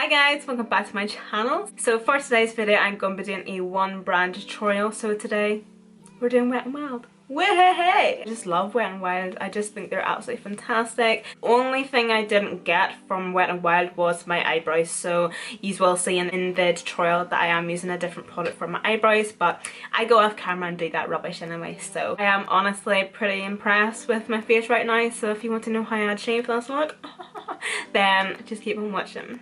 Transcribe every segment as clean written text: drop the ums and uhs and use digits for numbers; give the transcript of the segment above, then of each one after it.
Hi guys, welcome back to my channel. So for today's video I'm going to be doing a one brand tutorial. So today we're doing Wet n Wild. Way! I just love Wet n Wild. I just think they're absolutely fantastic. Only thing I didn't get from Wet n Wild was my eyebrows. So you will see in the tutorial that I am using a different product for my eyebrows, but I go off camera and do that rubbish anyway. So I am honestly pretty impressed with my face right now. So if you want to know how I achieved this look, then just keep on watching.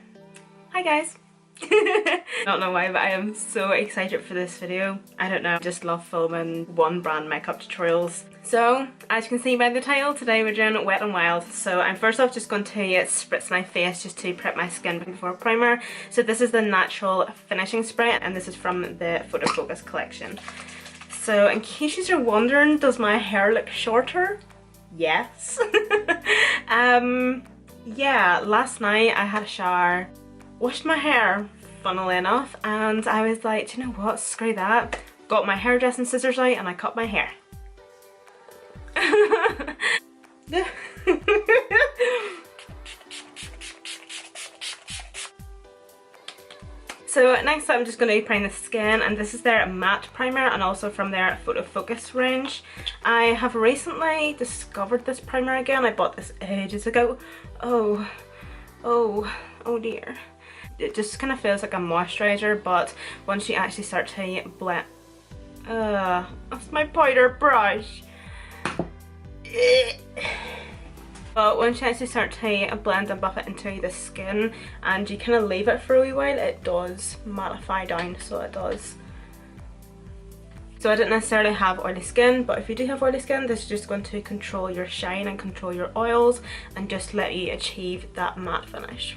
Hi guys! I don't know why, but I am so excited for this video. I don't know, I just love filming one brand makeup tutorials. So, as you can see by the title, today we're doing Wet n Wild. So I'm first off just going to spritz my face just to prep my skin before primer. So this is the Natural Finishing Spray and this is from the Photo Focus collection. So in case you're wondering, does my hair look shorter? Yes. Yeah, last night I had a shower, washed my hair, funnily enough, and I was like, do you know what, screw that. Got my hairdressing scissors out and I cut my hair. So next up I'm just going to be priming the skin, and this is their matte primer and also from their Photo Focus range. I have recently discovered this primer again. I bought this ages ago. Oh dear. It just kind of feels like a moisturiser, but once you actually start to blend... that's my powder brush. But once you actually start to blend and buff it into the skin and you kind of leave it for a wee while, it does mattify down, so it does. So I don't necessarily have oily skin, but if you do have oily skin, this is just going to control your shine and control your oils and just let you achieve that matte finish.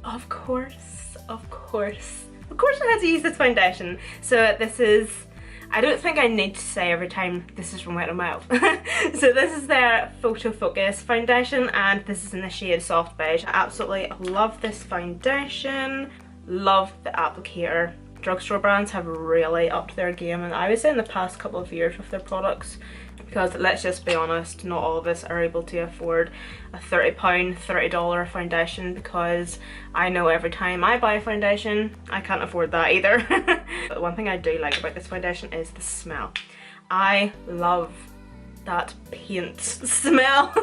Of course I had to use this foundation. So this is, I don't think I need to say every time this is from Wet n Wild. So this is their Photo Focus foundation and this is in the shade Soft Beige. I absolutely love this foundation, love the applicator. Drugstore brands have really upped their game, and I would say in the past couple of years with their products, because let's just be honest, not all of us are able to afford a £30, $30 foundation, because I know every time I buy a foundation I can't afford that either. But one thing I do like about this foundation is the smell. I love that paint smell.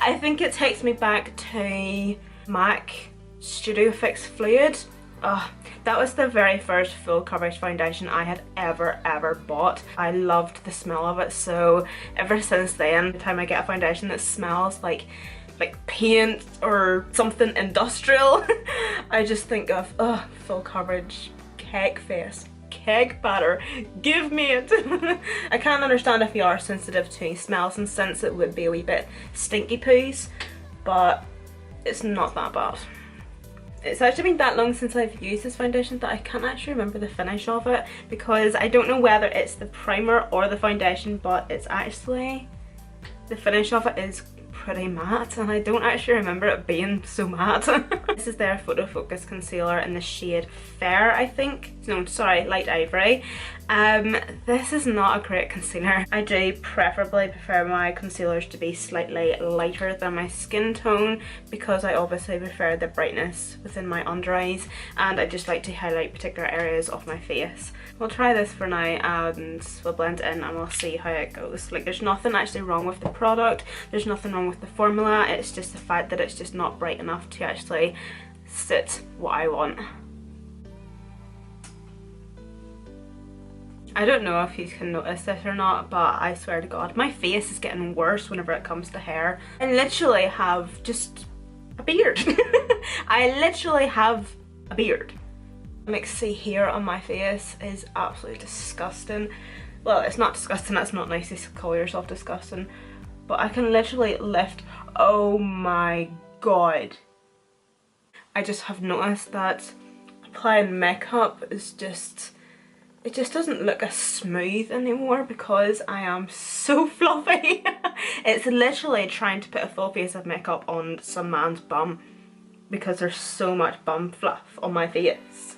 I think it takes me back to MAC Studio Fix Fluid. Oh, that was the very first full coverage foundation I had ever bought. I loved the smell of it, so ever since then, the time I get a foundation that smells like paint or something industrial, I just think of, oh, full coverage, cake face, cake batter, give me it. I can't understand if you are sensitive to smells and scents, it would be a wee bit stinky poos, but it's not that bad. It's actually been that long since I've used this foundation that I can't actually remember the finish of it, because I don't know whether it's the primer or the foundation, but it's actually, the finish of it is pretty matte and I don't actually remember it being so matte. This is their Photo Focus concealer in the shade Fair, I think. No, sorry, Light Ivory. This is not a great concealer. I do preferably prefer my concealers to be slightly lighter than my skin tone, because I obviously prefer the brightness within my under eyes and I just like to highlight particular areas of my face. We'll try this for now and we'll blend it in and we'll see how it goes. Like, there's nothing actually wrong with the product, there's nothing wrong with the formula, it's just the fact that it's just not bright enough to actually sit what I want. I don't know if you can notice this or not, but I swear to God, my face is getting worse whenever it comes to hair. I literally have just a beard. I literally have a beard. Mixy hair on my face is absolutely disgusting. Well, it's not disgusting, that's not nice to call yourself disgusting, but I can literally lift, oh my God. I just have noticed that applying makeup is just, it just doesn't look as smooth anymore because I am so fluffy. It's literally trying to put a full face of makeup on some man's bum because there's so much bum fluff on my face.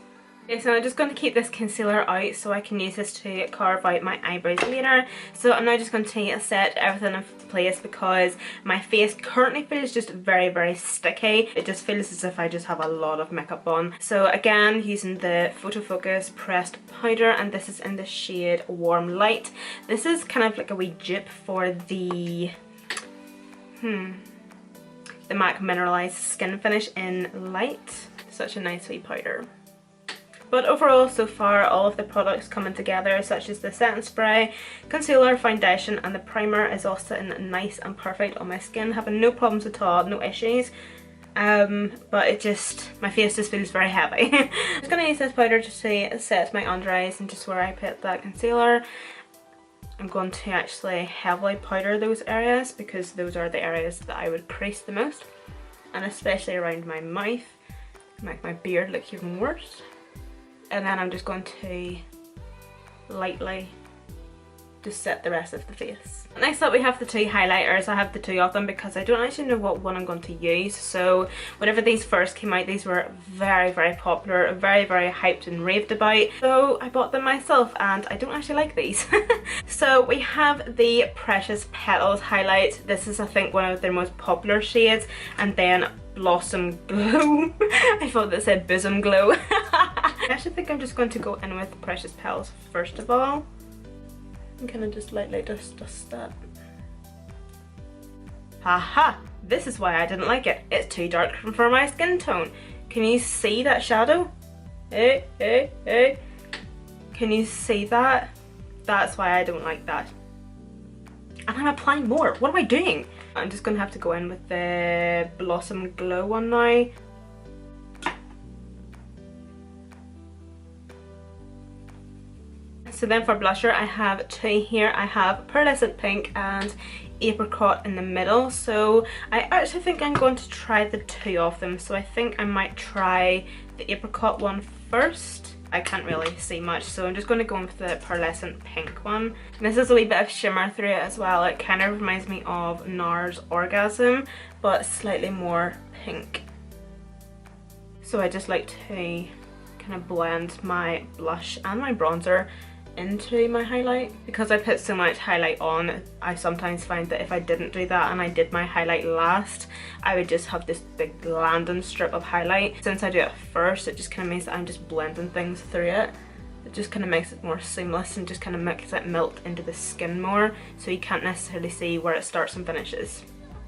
Okay, so I'm just going to keep this concealer out so I can use this to carve out my eyebrows later. So I'm now just going to set everything in place because my face currently feels just very, very sticky. It just feels as if I just have a lot of makeup on. So again, using the Photo Focus pressed powder, and this is in the shade Warm Light. This is kind of like a wee dupe for the MAC Mineralized Skin Finish in Light. Such a nice wee powder. But overall, so far, all of the products coming together, such as the setting spray, concealer, foundation, and the primer is all sitting nice and perfect on my skin, having no problems at all, no issues. But it just, my face just feels very heavy. I'm just going to use this powder just to set my under eyes and just where I put that concealer. I'm going to actually heavily powder those areas because those are the areas that I would crease the most, and especially around my mouth, make my beard look even worse. And then I'm just going to lightly just set the rest of the face. Next up we have the two highlighters. I have the two of them because I don't actually know what one I'm going to use. So whenever these first came out, these were very, very popular, very, very hyped and raved about. So I bought them myself and I don't actually like these. So we have the Precious Petals highlight. This is, I think, one of their most popular shades. And then Blossom Glow. I thought that said Bosom Glow. I actually think I'm just going to go in with Precious Petals first of all. And kind of just lightly dust that. Haha! This is why I didn't like it. It's too dark for my skin tone. Can you see that shadow? Hey, hey, hey. Can you see that? That's why I don't like that. And I'm applying more. What am I doing? I'm just going to have to go in with the Blossom Glow one now. So then for blusher, I have two here. I have Pearlescent Pink and Apricot in the middle. So I actually think I'm going to try the two of them. So I think I might try the Apricot one first. I can't really see much, so I'm just going to go in with the Pearlescent Pink one. And this is a wee bit of shimmer through it as well. It kind of reminds me of NARS Orgasm, but slightly more pink. So I just like to kind of blend my blush and my bronzer into my highlight. Because I put so much highlight on, I sometimes find that if I didn't do that and I did my highlight last, I would just have this big landing strip of highlight. Since I do it first, it just kind of means that I'm just blending things through it. It just kind of makes it more seamless and just kind of makes it melt into the skin more, so you can't necessarily see where it starts and finishes.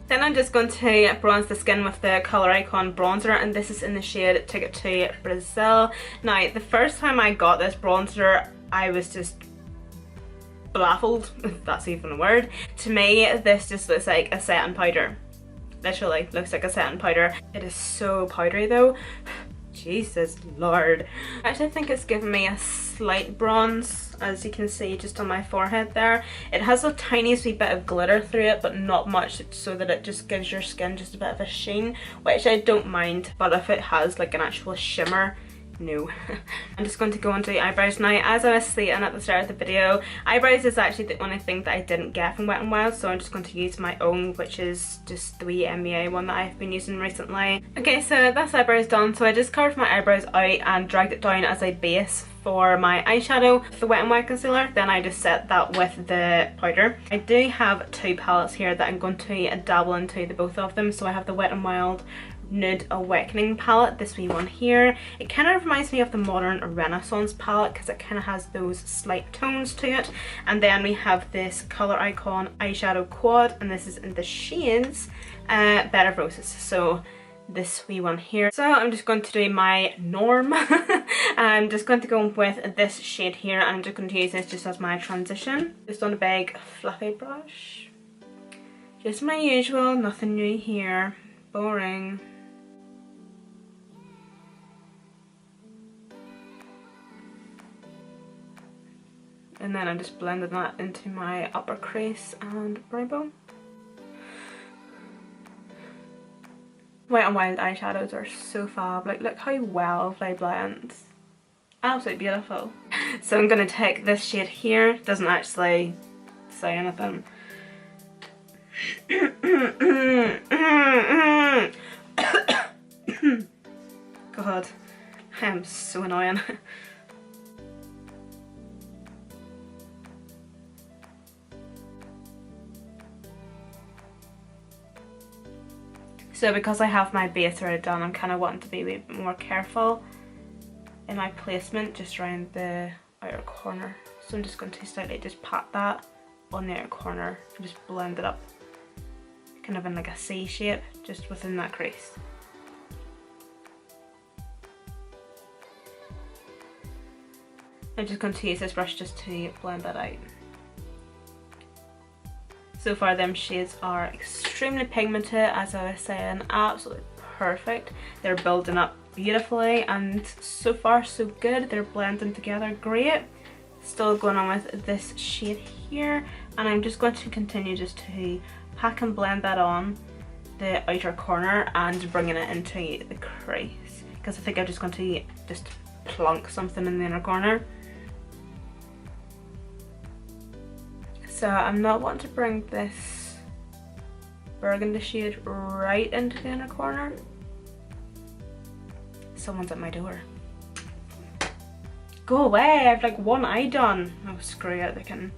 Then I'm just going to bronze the skin with the Colour Icon bronzer, and this is in the shade Take It to Brazil. Now, the first time I got this bronzer, I was just baffled, if that's even a word. To me, this just looks like a setting powder. Literally looks like a setting powder. It is so powdery though. Jesus Lord. I actually think it's given me a slight bronze, as you can see just on my forehead there. It has a tiniest wee bit of glitter through it, but not much, so that it just gives your skin just a bit of a sheen, which I don't mind. But if it has like an actual shimmer, no. I'm just going to go into the eyebrows now. As I was stating at the start of the video, eyebrows is actually the only thing that I didn't get from Wet n Wild, so I'm just going to use my own, which is just the wee MBA one that I've been using recently. Okay, so that's eyebrows done. So I just carved my eyebrows out and dragged it down as a base for my eyeshadow with the Wet n Wild concealer. Then I just set that with the powder. I do have two palettes here that I'm going to dabble into the both of them. So I have the Wet n Wild Nude Awakening palette, this wee one here. It kind of reminds me of the Modern Renaissance palette because it kind of has those slight tones to it. And then we have this Colour Icon eyeshadow quad, and this is in the shades Bed of Roses. So this wee one here. So I'm just going to do my norm. I'm just going to go with this shade here, and I'm just going to use this just as my transition. Just on a big fluffy brush. Just my usual, nothing new here. Boring. And then I'm just blending that into my upper crease and brow bone. Wet n Wild eyeshadows are so fab. Like, look how well they blend. Absolutely beautiful. So I'm going to take this shade here. Doesn't actually say anything. God. I am so annoying. So because I have my base already done, I'm kind of wanting to be a bit more careful in my placement just around the outer corner. So I'm just going to slightly just pat that on the outer corner and just blend it up, kind of in like a C shape just within that crease. I'm just going to use this brush just to blend that out. So far them shades are extremely pigmented, as I was saying, absolutely perfect. They're building up beautifully and so far so good. They're blending together great. Still going on with this shade here, and I'm just going to continue just to pack and blend that on the outer corner and bringing it into the crease, because I think I'm just going to just plunk something in the inner corner. So I'm not wanting to bring this burgundy shade right into the inner corner. Someone's at my door. Go away, I have like one eye done. Oh screw it, they can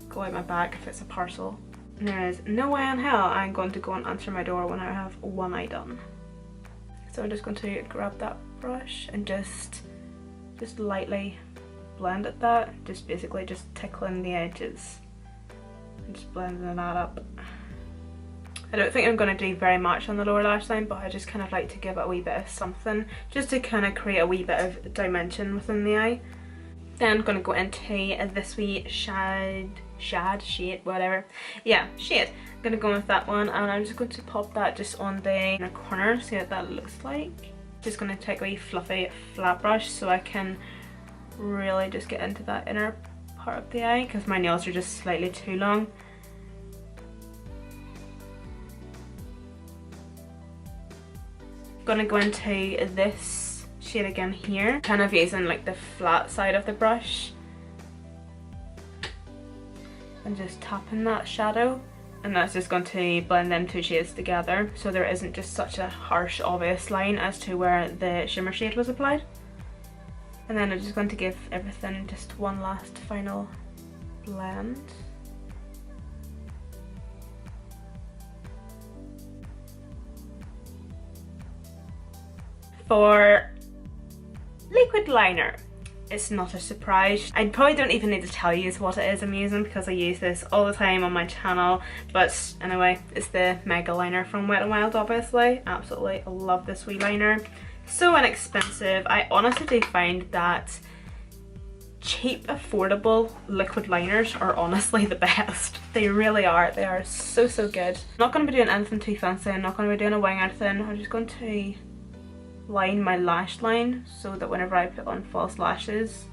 go out my bag if it's a parcel. And there is no way in hell I'm going to go and answer my door when I have one eye done. So I'm just going to grab that brush and just lightly blend at that. Just basically just tickling the edges. Just blending that up. I don't think I'm going to do very much on the lower lash line, but I just kind of like to give it a wee bit of something, just to kind of create a wee bit of dimension within the eye. Then I'm going to go into this wee shade, whatever. Yeah, shade. I'm going to go with that one, and I'm just going to pop that just on the inner corner, see what that looks like. Just going to take a wee fluffy flat brush so I can really just get into that inner part of the eye, because my nails are just slightly too long. Gonna go into this shade again here, kind of using like the flat side of the brush and just tapping that shadow, and that's just going to blend them two shades together so there isn't just such a harsh obvious line as to where the shimmer shade was applied. And then I'm just going to give everything just one last final blend. For liquid liner, it's not a surprise. I probably don't even need to tell you what it is I'm using because I use this all the time on my channel. But anyway, it's the Mega Liner from Wet n Wild, obviously. Absolutely love this wee liner. So inexpensive. I honestly do find that cheap, affordable liquid liners are honestly the best. They really are. They are so good. I'm not going to be doing anything too fancy. I'm not going to be doing a wing or anything. I'm just going to line my lash line so that whenever I put on false lashes,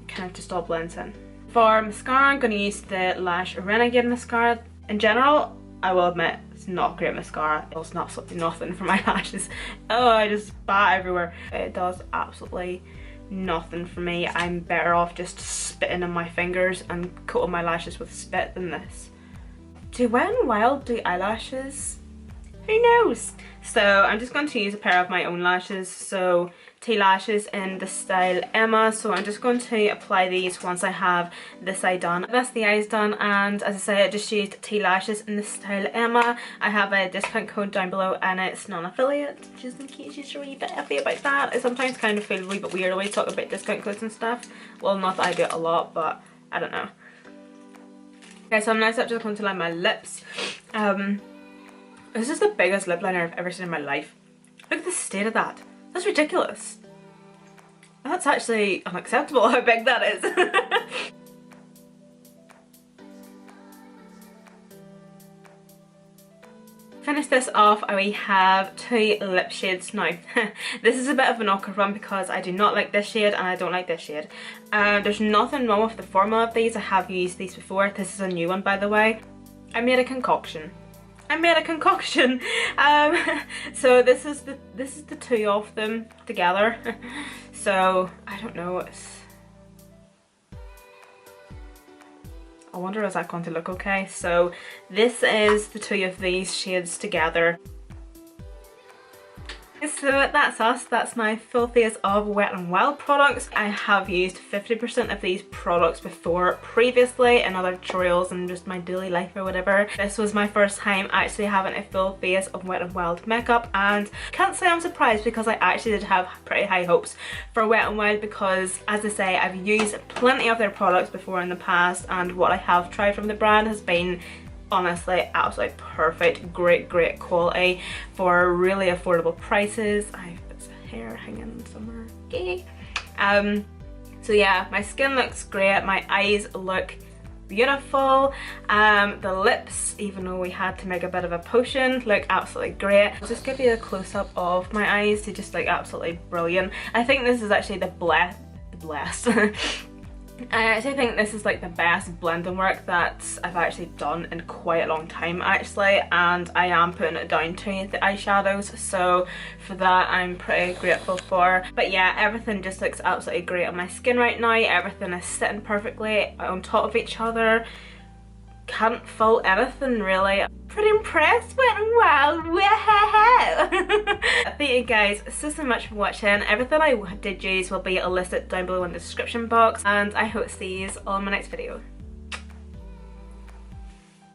it kind of just all blends in. For mascara, I'm going to use the Lash Renegade mascara. In general, I will admit, it's not great mascara. It's absolutely nothing for my lashes. Oh, I just bat everywhere. It does absolutely nothing for me. I'm better off just spitting on my fingers and coating my lashes with spit than this. Do Wet n Wild do eyelashes? Who knows? So I'm just going to use a pair of my own lashes. So T lashes in the style Emma. So I'm just going to apply these once I have this eye done. That's the eyes done, and as I say, I just used T lashes in the style Emma. I have a discount code down below and it's non-affiliate, just in case you're a wee bit iffy about that. I sometimes kind of feel a wee bit weird when we talk about discount codes and stuff. Well, not that I do it a lot, but I don't know. Okay, so I'm now just going to line my lips. This is the biggest lip liner I've ever seen in my life. Look at the state of that. That's ridiculous. That's actually unacceptable how big that is. Finish this off, we have two lip shades now. This is a bit of an awkward one because I do not like this shade and I don't like this shade. There's nothing wrong with the formula of these. I have used these before. This is a new one, by the way. I made a concoction. So this is the two of them together. So I don't know. I wonder is that going to look okay. So this is the two of these shades together. So that's us. That's my full face of Wet n Wild products. I have used 50% of these products before previously in other tutorials and just my daily life or whatever. This was my first time actually having a full face of Wet n Wild makeup, and can't say I'm surprised because I actually did have pretty high hopes for Wet n Wild because, as I say, I've used plenty of their products before in the past, and what I have tried from the brand has been honestly absolutely perfect, great quality for really affordable prices. I have bits of hair hanging somewhere. Okay. So yeah, my skin looks great, my eyes look beautiful, the lips, even though we had to make a bit of a potion, look absolutely great. I'll just give you a close-up of my eyes. They just look absolutely brilliant. I think this is actually the blessed I actually think this is like the best blending work that I've actually done in quite a long time actually, and I am putting it down to the eyeshadows, so for that I'm pretty grateful for. But yeah, everything just looks absolutely great on my skin right now. Everything is sitting perfectly on top of each other. Can't fault anything really. Pretty impressed, Wet n Wild, wow! Thank you guys so much for watching. Everything I did use will be listed down below in the description box, and I hope to see you all in my next video.